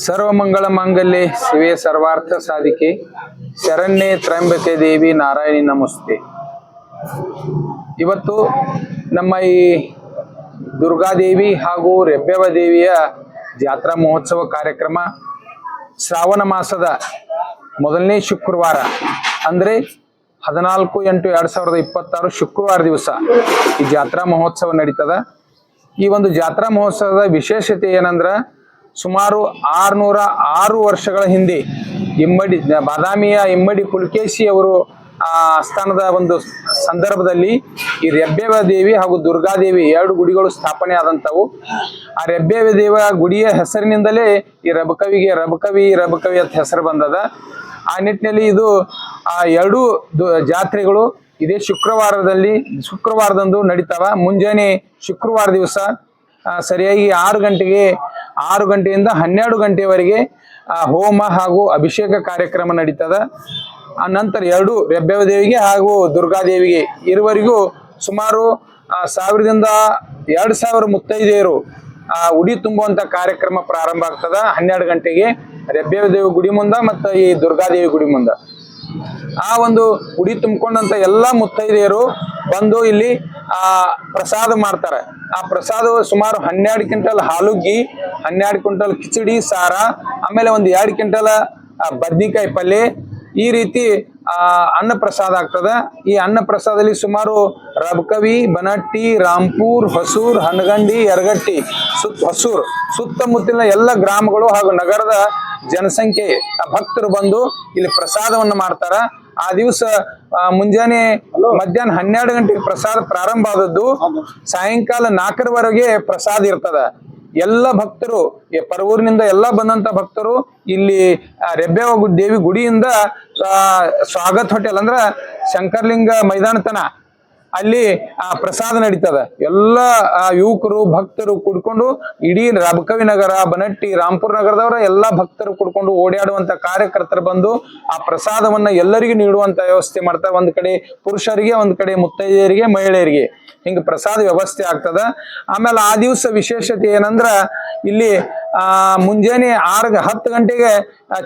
ಸರ್ವಮಂಗಳ ಮಾಂಗಲ್ಯೆ ಶಿವೆ ಸರ್ವಾರ್ಥ ಸಾಧಿಕೆ ಶರಣ್ಯೆ ತ್ರ್ಯಂಬಕೆ ದೇವಿ ನಾರಾಯಣಿ ನಮಸ್ತೆ. ಇವತ್ತು ನಮ್ಮ ಈ ದುರ್ಗಾದೇವಿ ಹಾಗೂ ರೆಬ್ಬೆವ ದೇವಿಯ ಜಾತ್ರಾ ಮಹೋತ್ಸವ ಕಾರ್ಯಕ್ರಮ ಶ್ರಾವಣ ಮಾಸದ ಮೊದಲನೇ ಶುಕ್ರವಾರ ಅಂದರೆ 14/8/2026 ಶುಕ್ರವಾರ ದಿವಸ ಈ ಜಾತ್ರಾ ಮಹೋತ್ಸವ ನಡೀತದ. ಈ ಒಂದು ಜಾತ್ರಾ ಮಹೋತ್ಸವದ ವಿಶೇಷತೆ ಏನಂದ್ರ, ಸುಮಾರು 606 ವರ್ಷಗಳ ಹಿಂದೆ ಬಾದಾಮಿಯ ಇಮ್ಮಡಿ ಪುಲಕೇಶಿ ಅವರು ಆಸ್ಥಾನದ ಒಂದು ಸಂದರ್ಭದಲ್ಲಿ ಈ ರೆಬ್ಬೆವ ದೇವಿ ಹಾಗೂ ದುರ್ಗಾದೇವಿ 2 ಗುಡಿಗಳು ಸ್ಥಾಪನೆ ಆದಂಥವು. ಆ ರೆಬ್ಬೆವ ದೇವ ಗುಡಿಯ ಹೆಸರಿನಿಂದಲೇ ಈ ರಬಕವಿ ಅಂತ ಹೆಸರು ಬಂದದ. ಆ ನಿಟ್ಟಿನಲ್ಲಿ ಇದು 2 ಜಾತ್ರೆಗಳು ಇದೇ ಶುಕ್ರವಾರದಂದು ನಡೀತಾವ. ಮುಂಜಾನೆ ಶುಕ್ರವಾರ ದಿವಸ ಸರಿಯಾಗಿ 6 ಗಂಟೆಯಿಂದ 12 ಗಂಟೆವರೆಗೆ ಹೋಮ ಹಾಗೂ ಅಭಿಷೇಕ ಕಾರ್ಯಕ್ರಮ ನಡೀತದ. ಆ ನಂತರ 2 ರೆಬ್ಬೆವ ದೇವಿಗೆ ಹಾಗೂ ದುರ್ಗಾದೇವಿಗೆ ಇರುವರೆಗೂ ಸುಮಾರು 1000ದಿಂದ 2000 ಮುತ್ತೈದೆಯರು ಉಡಿ ತುಂಬುವಂತ ಕಾರ್ಯಕ್ರಮ ಪ್ರಾರಂಭ ಆಗ್ತದ 12 ಗಂಟೆಗೆ ರೆಬ್ಬೆವ ದೇವಿ ಗುಡಿ ಮುಂದ ಮತ್ತು ಈ ದುರ್ಗಾದೇವಿ ಗುಡಿ ಮುಂದ. ಆ ಒಂದು ಉಡಿ ತುಂಬಿಕೊಂಡಂತ ಎಲ್ಲಾ ಮುತ್ತೈದೆಯರು ಬಂದು ಇಲ್ಲಿ ಪ್ರಸಾದ ಮಾಡ್ತಾರೆ. ಆ ಪ್ರಸಾದ ಸುಮಾರು 12 ಕ್ವಿಂಟಲ್ ಹಾಲುಗ್ಗಿ, 12 ಕ್ವಿಂಟಲ್ ಕಿಚಡಿ ಸಾರ, ಆಮೇಲೆ ಒಂದು 2 ಕ್ವಿಂಟಲ್ ಬದ್ನಿಕಾಯಿ ಪಲ್ಯ, ಈ ರೀತಿ ಅನ್ನ ಪ್ರಸಾದ ಆಗ್ತದ. ಈ ಅನ್ನ ಪ್ರಸಾದದಲ್ಲಿ ಸುಮಾರು ರಬಕವಿ, ಬನಟ್ಟಿ, ರಾಂಪುರ್, ಹೊಸೂರ್, ಹನಗಂಡಿ, ಯರಗಟ್ಟಿ, ಹೊಸೂರ್ ಸುತ್ತಮುತ್ತಲಿನ ಎಲ್ಲ ಗ್ರಾಮಗಳು ಹಾಗೂ ನಗರದ ಜನಸಂಖ್ಯೆ ಭಕ್ತರು ಬಂದು ಇಲ್ಲಿ ಪ್ರಸಾದವನ್ನು ಮಾಡ್ತಾರ. ಆ ದಿವಸ ಮುಂಜಾನೆ ಮಧ್ಯಾಹ್ನ 12 ಗಂಟೆಗೆ ಪ್ರಸಾದ ಪ್ರಾರಂಭ ಆದದ್ದು ಸಾಯಂಕಾಲ 4ರವರೆಗೆ ಪ್ರಸಾದ ಇರ್ತದ. ಎಲ್ಲ ಭಕ್ತರು ಪರವೂರಿನಿಂದ ಎಲ್ಲ ಬಂದಂತ ಭಕ್ತರು ಇಲ್ಲಿ ರೆಬ್ಬೆವ ದೇವಿ ಗುಡಿಯಿಂದ ಸ್ವಾಗತ್ ಹೋಟೆಲ್ ಅಂದ್ರ ಶಂಕರ್ಲಿಂಗ ಮೈದಾನತನ ಅಲ್ಲಿ ಪ್ರಸಾದ ನಡೀತದ. ಎಲ್ಲ ಯುವಕರು ಭಕ್ತರು ಕುಡ್ಕೊಂಡು ಇಡೀ ರಬಕವಿ ನಗರ, ಬನಟ್ಟಿ, ರಾಂಪುರ್ ನಗರದವರ ಎಲ್ಲಾ ಭಕ್ತರು ಕುಡ್ಕೊಂಡು ಓಡಾಡುವಂತ ಕಾರ್ಯಕರ್ತರು ಬಂದು ಆ ಪ್ರಸಾದವನ್ನ ಎಲ್ಲರಿಗೂ ನೀಡುವಂತ ವ್ಯವಸ್ಥೆ ಮಾಡ್ತಾರೆ. ಒಂದ್ ಕಡೆ ಪುರುಷರಿಗೆ, ಒಂದ್ ಕಡೆ ಮುತ್ತೈದೆಯರಿಗೆ, ಮಹಿಳೆಯರಿಗೆ ಹಿಂಗ ಪ್ರಸಾದ ವ್ಯವಸ್ಥೆ ಆಗ್ತದ. ಆಮೇಲೆ ಆ ದಿವಸ ವಿಶೇಷತೆ ಏನಂದ್ರ, ಇಲ್ಲಿ ಮುಂಜಾನೆ 10 ಗಂಟೆಗೆ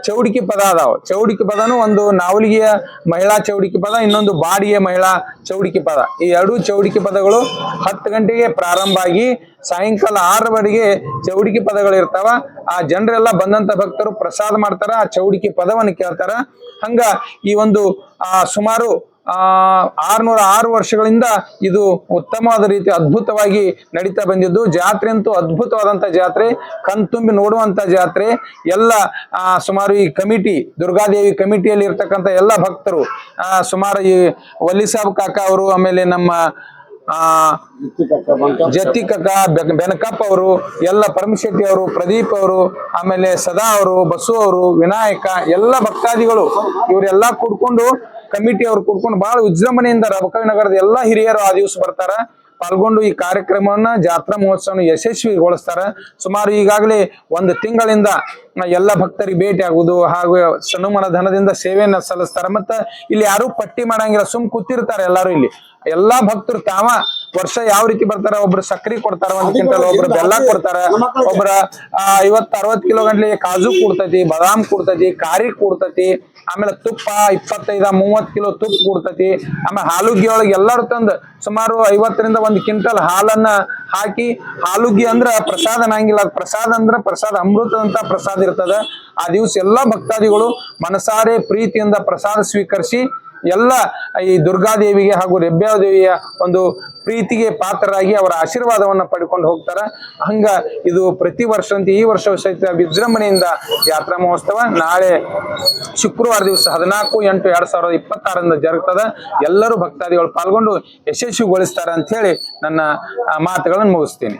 ಚೌಡಿಕಿ ಪದ ಅದಾವ. ಚೌಡಿಕಿ ಪದನು ಒಂದು ನಾವಲಿಗೆಯ ಮಹಿಳಾ ಚೌಡಿಕಿ ಪದ, ಇನ್ನೊಂದು ಬಾಡಿಗೆ ಮಹಿಳಾ ಚೌಡಿಕಿ ಪದ. ಈ 2 ಚೌಡಿಕಿ ಪದಗಳು 10 ಗಂಟೆಗೆ ಪ್ರಾರಂಭ ಆಗಿ ಸಾಯಂಕಾಲ 6ರವರೆಗೆ ಚೌಡಿಕಿ ಪದಗಳು ಇರ್ತಾವ. ಆ ಜನರೆಲ್ಲ ಬಂದಂತ ಭಕ್ತರು ಪ್ರಸಾದ ಮಾಡ್ತಾರ, ಆ ಚೌಡಿಕಿ ಪದವನ್ನು ಕೇಳ್ತಾರ. ಹಂಗ ಈ ಒಂದು ಸುಮಾರು 606 ವರ್ಷಗಳಿಂದ ಇದು ಉತ್ತಮವಾದ ರೀತಿ ಅದ್ಭುತವಾಗಿ ನಡೀತಾ ಬಂದಿದ್ದು. ಜಾತ್ರೆ ಅಂತೂ ಅದ್ಭುತವಾದಂತ ಜಾತ್ರೆ, ಕಣ್ತುಂಬಿ ನೋಡುವಂತ ಜಾತ್ರೆ. ಎಲ್ಲ ಸುಮಾರು ಈ ಕಮಿಟಿ, ದುರ್ಗಾದೇವಿ ಕಮಿಟಿಯಲ್ಲಿ ಇರ್ತಕ್ಕಂಥ ಎಲ್ಲ ಭಕ್ತರು, ಸುಮಾರು ಈ ವಲ್ಲಿ ಸಾಬ್ ಕಾಕ ಅವರು, ಆಮೇಲೆ ನಮ್ಮ ಜತ್ತಿ ಕಕ್ಕ, ಬೆನಕಪ್ಪ ಅವರು, ಎಲ್ಲ ಪರಮಶೆಟ್ಟಿ ಅವರು, ಪ್ರದೀಪ್ ಅವರು, ಆಮೇಲೆ ಸದಾ ಅವರು, ಬಸು ಅವರು, ವಿನಾಯಕ, ಎಲ್ಲ ಭಕ್ತಾದಿಗಳು ಇವರೆಲ್ಲ ಕೂಡ್ಕೊಂಡು ಕಮಿಟಿ ಅವ್ರು ಕೂಡ್ಕೊಂಡು ಬಹಳ ವಿಜೃಂಭಣೆಯಿಂದ ರಬಕವಿ ನಗರದ ಎಲ್ಲಾ ಹಿರಿಯರು ಆ ದಿವಸ ಬರ್ತಾರ, ಪಾಲ್ಗೊಂಡು ಈ ಕಾರ್ಯಕ್ರಮವನ್ನ ಜಾತ್ರಾ ಮಹೋತ್ಸವನ ಯಶಸ್ವಿಗೊಳಿಸ್ತಾರ. ಸುಮಾರು ಈಗಾಗಲೇ 1 ತಿಂಗಳಿಂದ ಎಲ್ಲ ಭಕ್ತರಿಗೆ ಭೇಟಿ ಆಗುವುದು ಹಾಗೂ ಸನ್ಮಾನ ಧನದಿಂದ ಸೇವೆಯನ್ನ ಸಲ್ಲಿಸ್ತಾರ. ಮತ್ತ ಇಲ್ಲಿ ಯಾರು ಪಟ್ಟಿ ಮಾಡಂಗಿಲ್ಲ, ಸುಮ್ ಕೂತಿರ್ತಾರೆ ಎಲ್ಲಾರು. ಇಲ್ಲಿ ಎಲ್ಲಾ ಭಕ್ತರು ತಾವ ವರ್ಷ ಯಾವ ರೀತಿ ಬರ್ತಾರ, ಒಬ್ರು ಸಕ್ರಿ ಕೊಡ್ತಾರ 1 ಕ್ವಿಂಟಲ್, ಒಬ್ರು ಬೆಲ್ಲ ಕೊಡ್ತಾರ, ಒಬ್ರ 50-60 ಕಿಲೋ ಗಂಟ್ಲೆ ಕಾಜು ಕೊಡ್ತೈತಿ, ಬಾದಾಮ್ ಕೊಡ್ತೈತಿ, ಕಾರಿ ಕೊಡ್ತೈತಿ, ಆಮೇಲೆ ತುಪ್ಪ 25-30 ಕಿಲೋ ತುಪ್ಪ ಕೊಡ್ತೈತಿ. ಆಮೇಲೆ ಹಾಲುಗ್ಗಿ ಒಳಗೆ ಎಲ್ಲರೂ ತಂದು ಸುಮಾರು 50ರಿಂದ 1 ಕ್ವಿಂಟಲ್ ಹಾಲನ್ನ ಹಾಕಿ, ಹಾಲುಗ್ಗಿ ಅಂದ್ರ ಪ್ರಸಾದ ಅನ್ನಂಗಿಲ್ಲ, ಪ್ರಸಾದ ಅಂದ್ರ ಪ್ರಸಾದ ಅಮೃತದಂತ ಪ್ರಸಾದ ಇರ್ತದ. ಆ ದಿವಸ ಎಲ್ಲಾ ಭಕ್ತಾದಿಗಳು ಮನಸಾರೆ ಪ್ರೀತಿಯಿಂದ ಪ್ರಸಾದ ಸ್ವೀಕರಿಸಿ ಎಲ್ಲ ಈ ದುರ್ಗಾದೇವಿಗೆ ಹಾಗೂ ರೆಬ್ಬೆವ ದೇವಿಯ ಒಂದು ಪ್ರೀತಿಗೆ ಪಾತ್ರರಾಗಿ ಅವರ ಆಶೀರ್ವಾದವನ್ನ ಪಡ್ಕೊಂಡು ಹೋಗ್ತಾರ. ಹಂಗ ಇದು ಪ್ರತಿ ವರ್ಷದಂತೆ ಈ ವರ್ಷ ಸಹಿತ ವಿಜೃಂಭಣೆಯಿಂದ ಜಾತ್ರಾ ಮಹೋತ್ಸವ ನಾಳೆ ಶುಕ್ರವಾರ ದಿವಸ 14/8/2026 ಜರುಗ್ತದ. ಎಲ್ಲರೂ ಭಕ್ತಾದಿಗಳು ಪಾಲ್ಗೊಂಡು ಯಶಸ್ವಿಗೊಳಿಸ್ತಾರ ಅಂತ ಹೇಳಿ ನನ್ನ ಮಾತುಗಳನ್ನು ಮುಗಿಸ್ತೀನಿ.